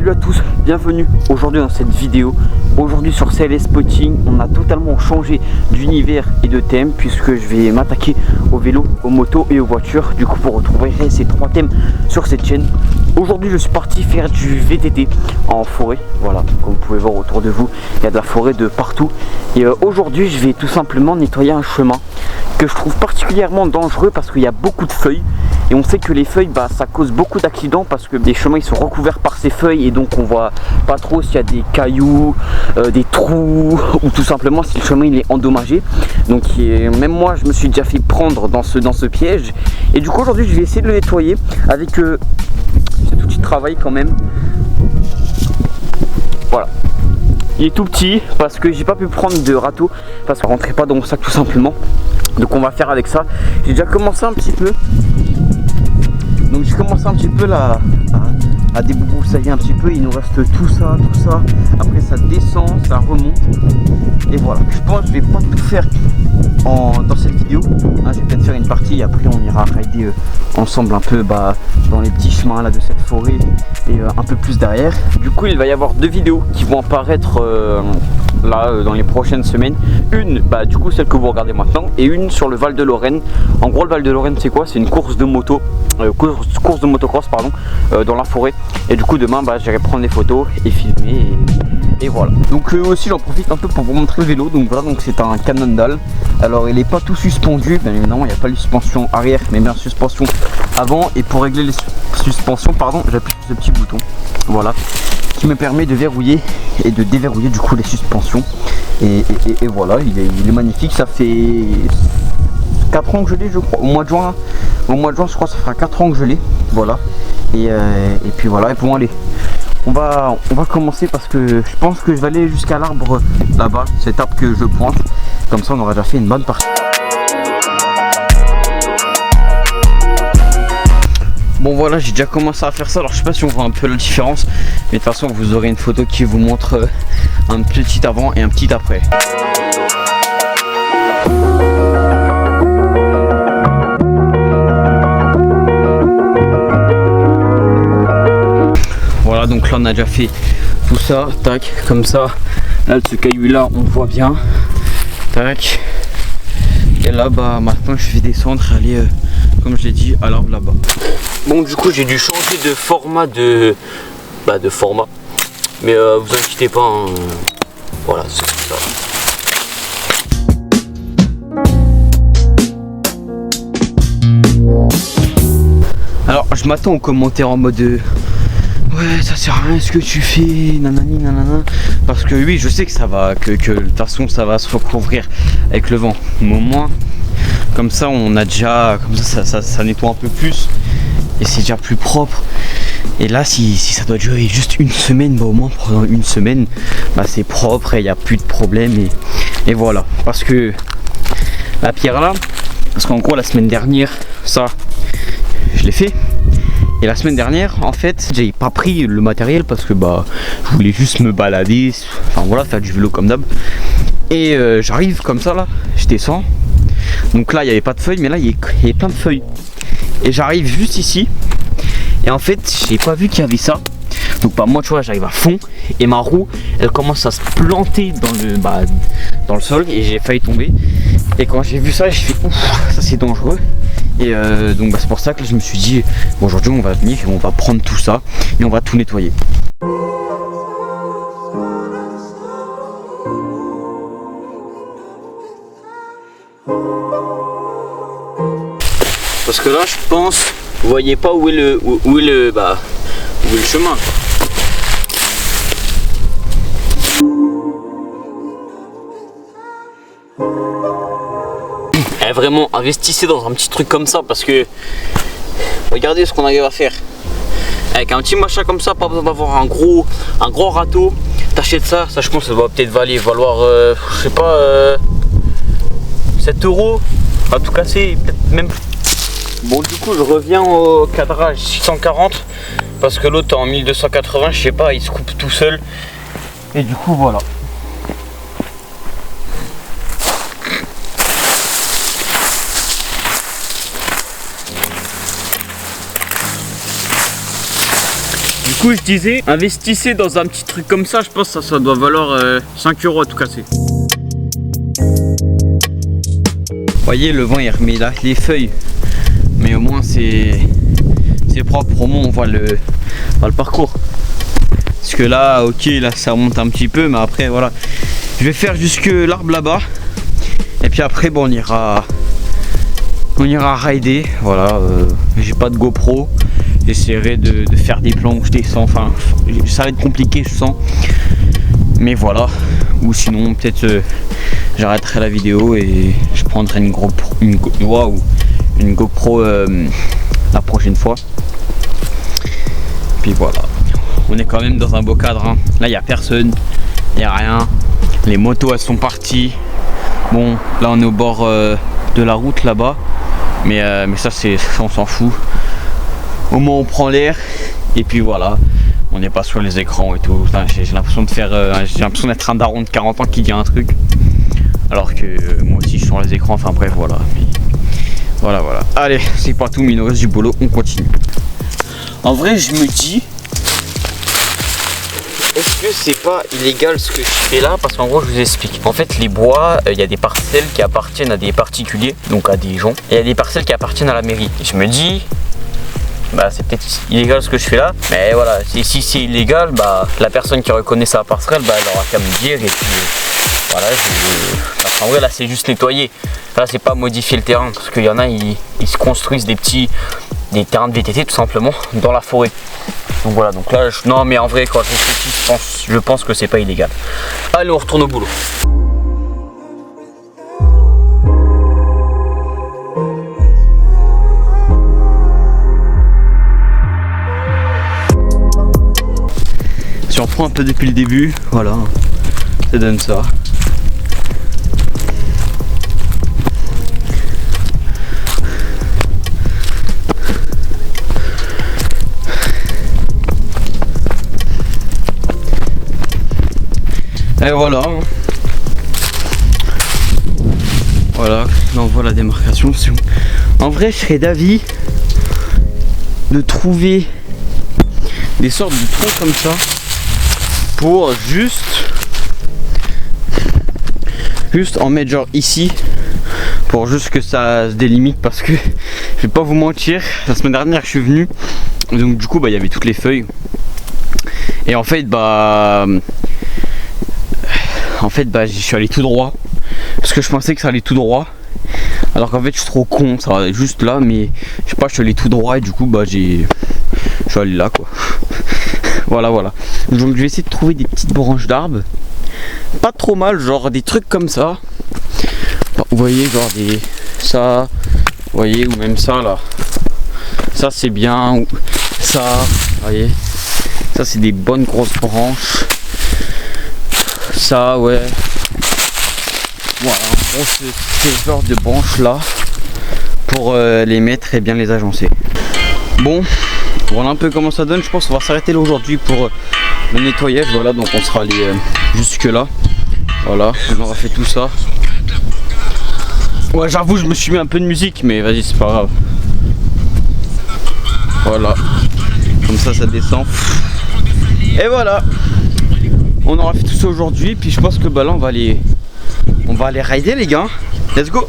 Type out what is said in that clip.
Salut à tous, bienvenue aujourd'hui dans cette vidéo. Aujourd'hui sur CLS Spotting, on a totalement changé d'univers et de thème puisque je vais m'attaquer au vélo, aux motos et aux voitures. Du coup, vous retrouverez ces trois thèmes sur cette chaîne. Aujourd'hui, je suis parti faire du VTT en forêt. Voilà, comme vous pouvez voir autour de vous, il y a de la forêt de partout. Et aujourd'hui, je vais tout simplement nettoyer un chemin que je trouve particulièrement dangereux parce qu'il y a beaucoup de feuilles. Et on sait que les feuilles, ça cause beaucoup d'accidents parce que les chemins ils sont recouverts par ces feuilles et donc on voit pas trop s'il y a des cailloux, des trous ou tout simplement si le chemin il est endommagé. Donc même moi je me suis déjà fait prendre dans ce piège. Et du coup aujourd'hui je vais essayer de le nettoyer avec cet outil de travail quand même. Voilà. Il est tout petit parce que j'ai pas pu prendre de râteau parce que ça rentrait pas dans mon sac tout simplement. Donc on va faire avec ça. J'ai déjà commencé un petit peu. Donc j'ai commencé un petit peu là à débroussailler un petit peu. Il nous reste tout ça. Après ça descend, ça remonte. Et voilà. Je pense que je vais pas tout faire dans cette vidéo. Je vais peut-être faire une partie et après on ira rider ensemble un peu dans les petits chemins là de cette forêt et un peu plus derrière. Du coup il va y avoir deux vidéos qui vont apparaître dans les prochaines semaines. Une du coup celle que vous regardez maintenant et une sur le Val de Lorraine. En gros le Val de Lorraine c'est quoi? C'est une course de moto, course de motocross pardon, dans la forêt. Et du coup demain j'irai prendre des photos et filmer et voilà. Donc aussi j'en profite un peu pour vous montrer le vélo. Donc voilà, donc c'est un Cannondale. Alors il n'est pas tout suspendu, bien évidemment il n'y a pas de suspension arrière mais bien suspension avant. Et pour régler les suspensions j'appuie sur ce petit bouton, voilà, qui me permet de verrouiller et de déverrouiller du coup les suspensions. Et voilà, il est magnifique. Ça fait 4 ans que je l'ai, je crois, au mois de juin je crois ça fera 4 ans que je l'ai, voilà. Et puis voilà, et bon allez, on va commencer parce que je pense que je vais aller jusqu'à l'arbre là-bas, cet arbre que je pointe, comme ça on aura déjà fait une bonne partie. Bon voilà, j'ai déjà commencé à faire ça. Alors je sais pas si on voit un peu la différence, mais de toute façon vous aurez une photo qui vous montre un petit avant et un petit après. Voilà, donc là on a déjà fait tout ça, tac, comme ça. Là ce caillou là on le voit bien, tac. Et là maintenant je vais descendre, aller comme je l'ai dit à l'arbre là-bas. Bon du coup j'ai dû changer de format de format, mais vous inquiétez pas, hein. Voilà, c'est ça. Alors je m'attends aux commentaires en mode ouais ça sert à rien ce que tu fais, nanani nanana. Parce que oui je sais que ça va, que de toute façon ça va se recouvrir avec le vent. Mais au moins comme ça on a déjà, comme ça nettoie un peu plus et c'est déjà plus propre. Et là si ça doit durer juste une semaine, au moins pendant une semaine c'est propre et il n'y a plus de problème. Et voilà, parce que la pierre là, parce qu'en gros la semaine dernière ça je l'ai fait. Et la semaine dernière, en fait, j'ai pas pris le matériel parce que je voulais juste me balader, enfin voilà, faire du vélo comme d'hab. Et j'arrive comme ça là, je descends. Donc là, il n'y avait pas de feuilles, mais là, il y avait plein de feuilles. Et j'arrive juste ici. Et en fait, j'ai pas vu qu'il y avait ça. Donc moi, tu vois, j'arrive à fond. Et ma roue, elle commence à se planter dans le sol. Et j'ai failli tomber. Et quand j'ai vu ça, j'ai fait ouf, ça c'est dangereux. Et donc c'est pour ça que je me suis dit bon, aujourd'hui on va venir et on va prendre tout ça et on va tout nettoyer. Parce que là je pense, vous voyez pas où est le chemin. Vraiment investissez dans un petit truc comme ça parce que regardez ce qu'on arrive à faire avec un petit machin comme ça, pas besoin d'avoir un gros râteau. T'achètes ça je pense que ça va peut-être valoir je sais pas 7 € à tout casser, peut-être même. Bon du coup je reviens au cadrage 640 parce que l'autre en 1280 je sais pas, il se coupe tout seul et du coup voilà. coup je disais, investissez dans un petit truc comme ça, je pense que ça doit valoir 5 € à tout casser. Vous voyez, le vent il remet là les feuilles, mais au moins c'est propre, au moins on voit le parcours. Parce que là, ok, là ça remonte un petit peu, mais après voilà, je vais faire jusque l'arbre là-bas, et puis après bon, on ira rider. Voilà, j'ai pas de GoPro, j'essaierai de faire des plans où je descends, enfin ça va être compliqué je sens, mais voilà, ou sinon peut-être j'arrêterai la vidéo et je prendrai une GoPro la prochaine fois. Puis voilà, on est quand même dans un beau cadre, hein. Là il n'y a personne, il n'y a rien, les motos elles sont parties. Bon, là on est au bord de la route là-bas, mais ça on s'en fout. Au moins on prend l'air, et puis voilà, on n'est pas sur les écrans et tout. J'ai l'impression d'être un daron de 40 ans qui dit un truc, alors que moi aussi je suis sur les écrans, enfin bref voilà. Mais voilà. Allez, c'est pas tout, mais il nous reste du boulot, on continue. En vrai je me dis, est-ce que c'est pas illégal ce que je fais là? Parce qu'en gros je vous explique. En fait les bois, il y a des parcelles qui appartiennent à des particuliers, donc à des gens. Et il y a des parcelles qui appartiennent à la mairie. Et je me dis, bah c'est peut-être illégal ce que je fais là. Mais voilà, si c'est illégal, bah la personne qui reconnaît sa parcelle, bah elle aura qu'à me dire. Et puis voilà, parce qu'en vrai là c'est juste nettoyer. Là c'est pas modifier le terrain. Parce qu'il y en a, ils se construisent des terrains de VTT tout simplement dans la forêt. Donc voilà, donc là, non mais en vrai quand je réfléchis, je pense que c'est pas illégal. Allez, on retourne au boulot. Si on reprend un peu depuis le début, voilà, ça donne ça. Et voilà. Voilà, là on voit la démarcation. En vrai, je serais d'avis de trouver des sortes de troncs comme ça pour juste en mettre genre ici, pour juste que ça se délimite, parce que je vais pas vous mentir, la semaine dernière je suis venu, donc du coup bah il y avait toutes les feuilles, et en fait j'y suis allé tout droit parce que je pensais que ça allait tout droit, alors qu'en fait je suis trop con, ça va juste là, mais je sais pas, je suis allé tout droit et du coup bah je suis allé là quoi. voilà, donc je vais essayer de trouver des petites branches d'arbres pas trop mal, genre des trucs comme ça, vous voyez, genre ça, vous voyez, ou même ça là, ça c'est bien, ou ça, vous voyez, ça c'est des bonnes grosses branches. Ça, ouais. Voilà, en gros, c'est ce genre de branches là pour les mettre et bien les agencer. Bon, voilà un peu comment ça donne. Je pense qu'on va s'arrêter là aujourd'hui pour le nettoyage. Voilà, donc on sera allé jusque là. Voilà, on aura fait tout ça. Ouais, j'avoue, je me suis mis un peu de musique, mais vas-y, c'est pas grave. Voilà, comme ça descend. Et voilà. On aura fait tout ça aujourd'hui, puis je pense que bah là on va aller rider les gars. Let's go.